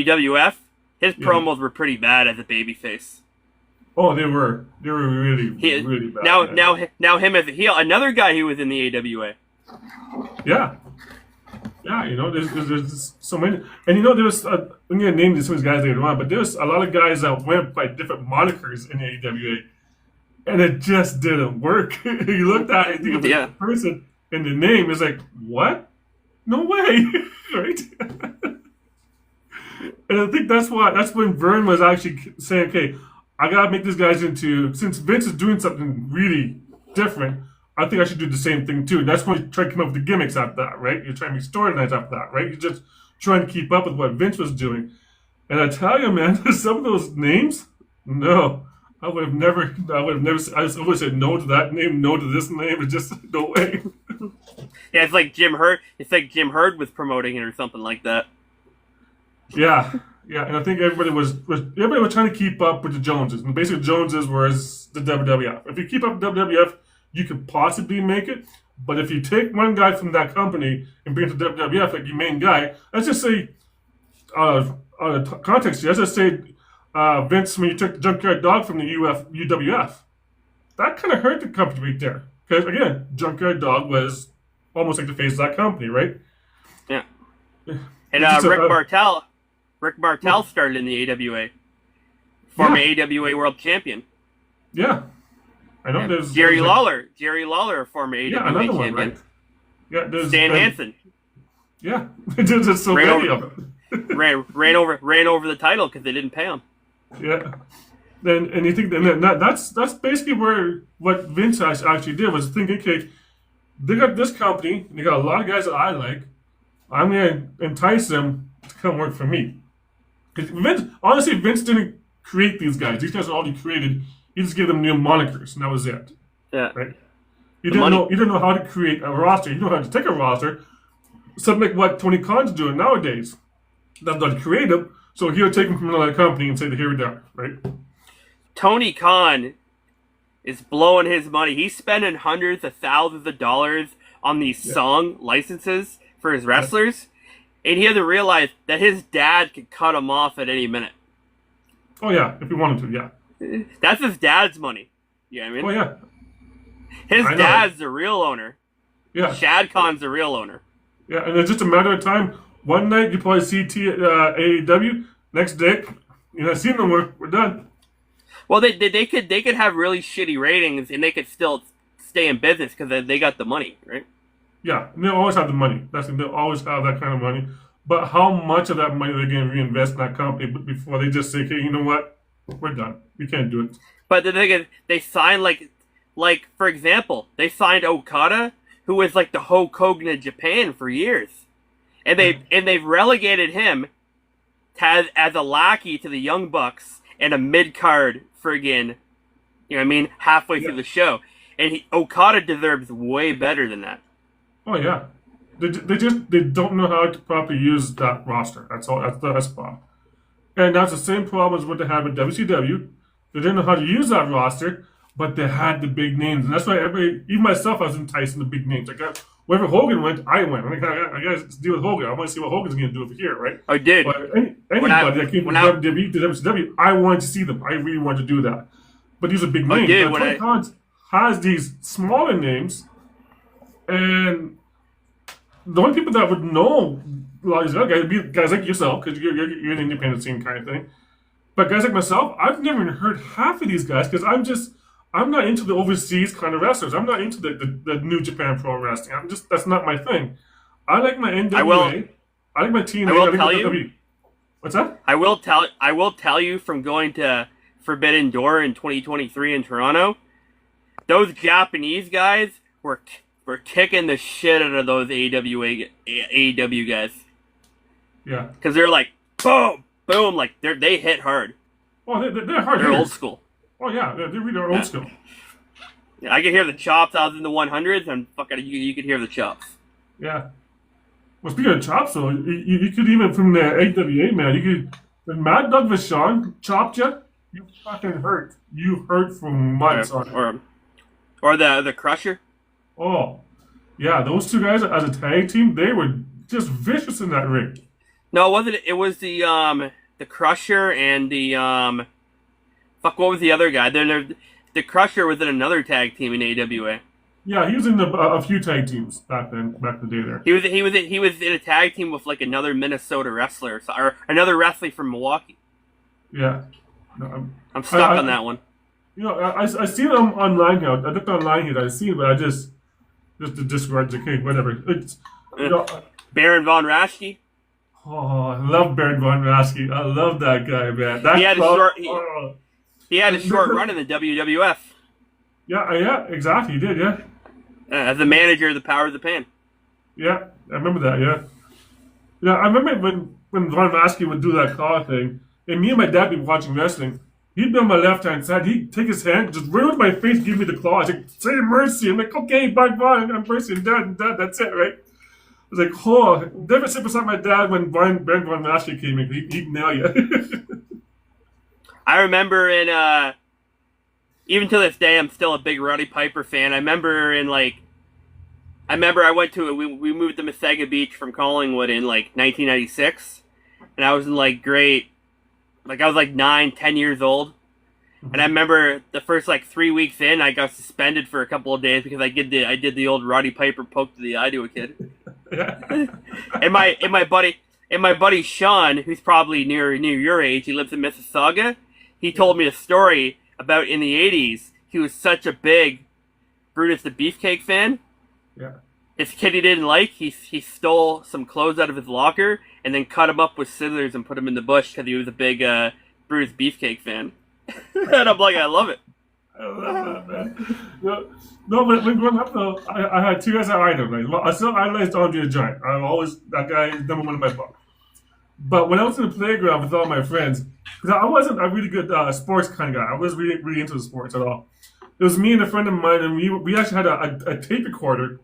WWF, his promos were pretty bad as a babyface. Oh, they were really bad. Now him as a heel. Another guy who was in the AWA. Yeah. Yeah, there's so many, and there was I'm gonna name some of these guys later on, but there's a lot of guys that went by different monikers in the AWA, and it just didn't work. You looked at it, you think of the person and the name is like, what? No way, right? And I think that's when Vern was actually saying, okay, I gotta make these guys into, since Vince is doing something really different, I think I should do the same thing too. And that's when you try to come up with the gimmicks after that, right? You're trying to make storylines after that, right? You're just trying to keep up with what Vince was doing. And I tell you, man, some of those names, no. I would have said no to that name, no to this name. It's just no way. Yeah, it's like Jim Herd. It's like Jim Herd was promoting it or something like that. Yeah, and I think everybody was trying to keep up with the Joneses. And basically, Joneses was the WWF. If you keep up with WWF, you could possibly make it. But if you take one guy from that company and bring it to WWF, like your main guy, let's just say, context here, let's just say Vince, when you took the Junkyard Dog from the UWF, that kind of hurt the company right there. Because, again, Junkyard Dog was almost like the face of that company, right? Yeah. And Rick Martel started in the AWA. Former AWA World Champion. Yeah. I know there's... Jerry Lawler, a former AWA another champion. One, right? Yeah, there's... Stan Hansen. Yeah. There's so many of them. ran over the title because they didn't pay him. Yeah. And you think that's basically what Vince actually did, was thinking, okay, they got this company, and they got a lot of guys that I like. I'm going to entice them to come work for me. Because Vince didn't create these guys. These guys are already created. He just gave them new monikers, and that was it. Yeah. Right? You didn't know how to create a roster. You know how to take a roster. Something like what Tony Khan's doing nowadays. That's not creative, so he'll take them from another company and say, here we are, right? Tony Khan is blowing his money. He's spending hundreds of thousands of dollars on these song licenses for his wrestlers, and he hasn't realized that his dad could cut him off at any minute. Oh, yeah, if he wanted to, yeah. That's his dad's money. You know what I mean? Oh, yeah. His dad's the real owner. Yeah. Shad Khan's the real owner. Yeah, and it's just a matter of time. One night you probably see AEW. Next day, you're not seeing them. We're done. Well, they could have really shitty ratings, and they could still stay in business because they got the money, right? Yeah, and they'll always have the money. They'll always have that kind of money. But how much of that money they're going to reinvest in that company before they just say, okay, you know what? We're done. We can't do it. But the thing is, they signed like for example, they signed Okada, who was like the Hulk Hogan of Japan for years, and they've relegated him as a lackey to the Young Bucks and a mid card friggin', you know what I mean, halfway through the show, and Okada deserves way better than that. Oh yeah, they don't know how to properly use that roster. That's all. That's the problem. And that's the same problem as what they had with WCW. They didn't know how to use that roster, but they had the big names. And that's why even myself, I was enticed in the big names. Wherever Hogan went, I went. I got to deal with Hogan. I want to see what Hogan's going to do over here, right? I did. But anybody that came from WWE to WCW, I wanted to see them. I really wanted to do that. But these are big names. Tony Khan has these smaller names, and the only people that would know a lot of these other guys would be guys like yourself, because you're an independent scene kind of thing. But guys like myself, I've never even heard half of these guys, because I'm not into the overseas kind of wrestlers. I'm not into the New Japan Pro Wrestling. That's not my thing. I like my NWA. I like my TNA. I will tell you. What's that? I will tell you from going to Forbidden Door in 2023 in Toronto, those Japanese guys were kicking the shit out of those AEW guys. Yeah. Because they're like, boom, boom, like they hit hard. Oh, they're hard. They're old school. Oh yeah, they're really old school. Yeah, I could hear the chops out in the 100s, and fucking you could hear the chops. Yeah. Well, speaking of chops, though, you could even from the AWA, man, when Mad Dog Vachon chopped you, you fucking hurt. You hurt for months on it. Or the Crusher. Oh, yeah, those two guys as a tag team, they were just vicious in that ring. No, it wasn't. It was the Crusher and the fuck. What was the other guy? The Crusher was in another tag team in AWA. Yeah, he was in a few tag teams back then, back in the day there. He was in a tag team with like another Minnesota wrestler or another wrestler from Milwaukee. Yeah, no, I'm stuck on that one. You know, I see it online here. I looked online here. I see it, but I just to disregard the case, whatever. It's you know, Baron von Raschke. oh, I love Baron von Raschke. I love that guy, man. That He had a club, short. oh. He had a short run in the WWF. Yeah, exactly. He did, yeah. As the manager of the Power of the Pan. Yeah, I remember that, yeah. Yeah, I remember when Von Raschke would do that claw thing, and me and my dad would be watching wrestling. He'd be on my left-hand side. He'd take his hand, just right over my face, give me the claw. He's like, say mercy. I'm like, okay, bye, I'm mercy. And dad, that's it, right? I was like, oh, never sit beside my dad when Von Raschke came in. He'd nail you. I remember even to this day, I'm still a big Roddy Piper fan. I remember I went to we moved to Mesega Beach from Collingwood in like 1996, and I was in like I was like 9, 10 years old, and I remember the first like 3 weeks in, I got suspended for a couple of days because I did the old Roddy Piper poke to the eye to a kid, and my buddy Sean, who's probably near your age, he lives in Mississauga. He told me a story about in the 80s, he was such a big Brutus the Beefcake fan. Yeah. This kid he didn't like, he stole some clothes out of his locker and then cut him up with scissors and put him in the bush because he was a big Brutus Beefcake fan. And I'm like, I love it. I love that, man. No, but when growing up, though, I had two guys I idolized. Right? I still idolized Andre the Giant. That guy is number one in my book. But when I was in the playground with all my friends, because I wasn't a really good sports kind of guy. I wasn't really into the sports at all. It was me and a friend of mine, and we actually had a tape recorder,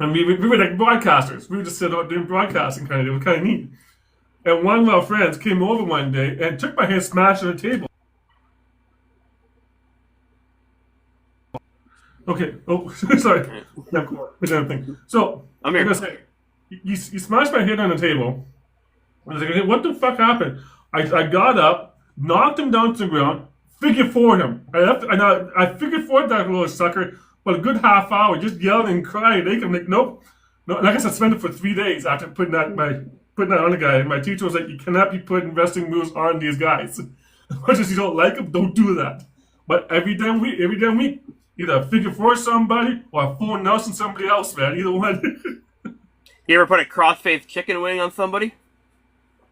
and we were like broadcasters. We were just sitting out doing broadcasting kind of. It was kind of neat. And one of our friends came over one day and took my hand, smashed on the table. Okay. Oh, sorry. Another thing. So I'm here. Like I say, you smashed my head on the table. I was like, hey, what the fuck happened? I got up, knocked him down to the ground, figured for him. I figured for that little sucker, but a good half hour, just yelling and crying. I'm like, nope. No, and I got suspended for 3 days after putting that on the guy. And my teacher was like, you cannot be putting wrestling moves on these guys. As much as you don't like them, don't do that. But every damn week, either figure for somebody or full Nelson somebody else, man. Either one. You ever put a cross-faced chicken wing on somebody?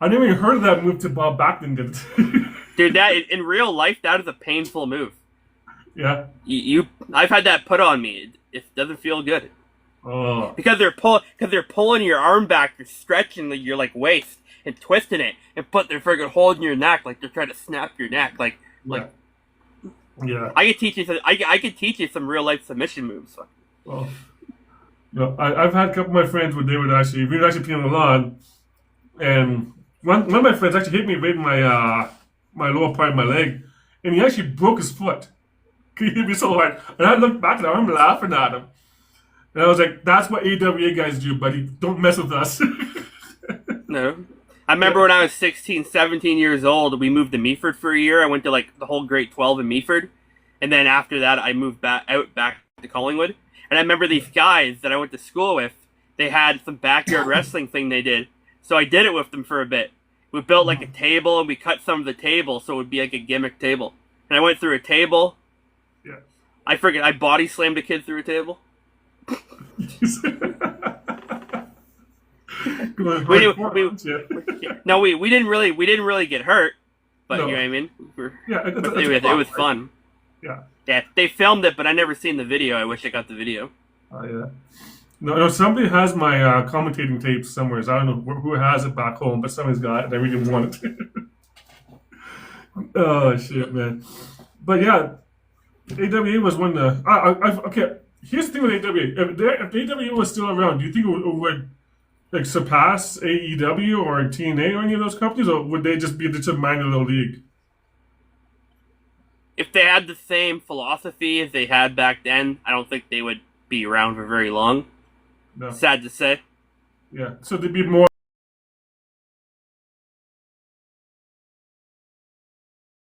I never even heard of that move till Bob Backlund did it. Dude, that in real life, that is a painful move. Yeah. I've had that put on me. It doesn't feel good. Oh. Because they're pulling your arm back, they're stretching your like waist and twisting it and put their friggin' hold in your neck like they're trying to snap your neck. Yeah. I could teach you some real life submission moves. Well, I've had a couple of my friends where we would actually play on the lawn, and one of my friends actually hit me right in my lower part of my leg, and he actually broke his foot. He hit me so hard, and I looked back and I'm laughing at him, and I was like, "That's what AWA guys do, buddy. Don't mess with us." No. I remember when I was 16, 17 years old, we moved to Meaford for a year. I went to like the whole grade 12 in Meaford. And then after that, I moved back to Collingwood. And I remember these guys that I went to school with, they had some backyard wrestling thing they did. So I did it with them for a bit. We built like a table and we cut some of the table so it would be like a gimmick table. And I went through a table. Yeah. I body slammed a kid through a table. We didn't really get hurt, but no. You know what I mean? It was fun. Yeah, they filmed it, but I never seen the video. I wish I got the video. Oh yeah. No, somebody has my commentating tapes somewhere. So I don't know who has it back home, but somebody's got it. And I really want it. Oh shit, man! But yeah, AWA was one of the. Okay, here's the thing with AWA. If AWA was still around, do you think it would like surpass AEW or TNA or any of those companies, or would they just be just a minor little league? If they had the same philosophy as they had back then, I don't think they would be around for very long. No. Sad to say. Yeah, so they'd be more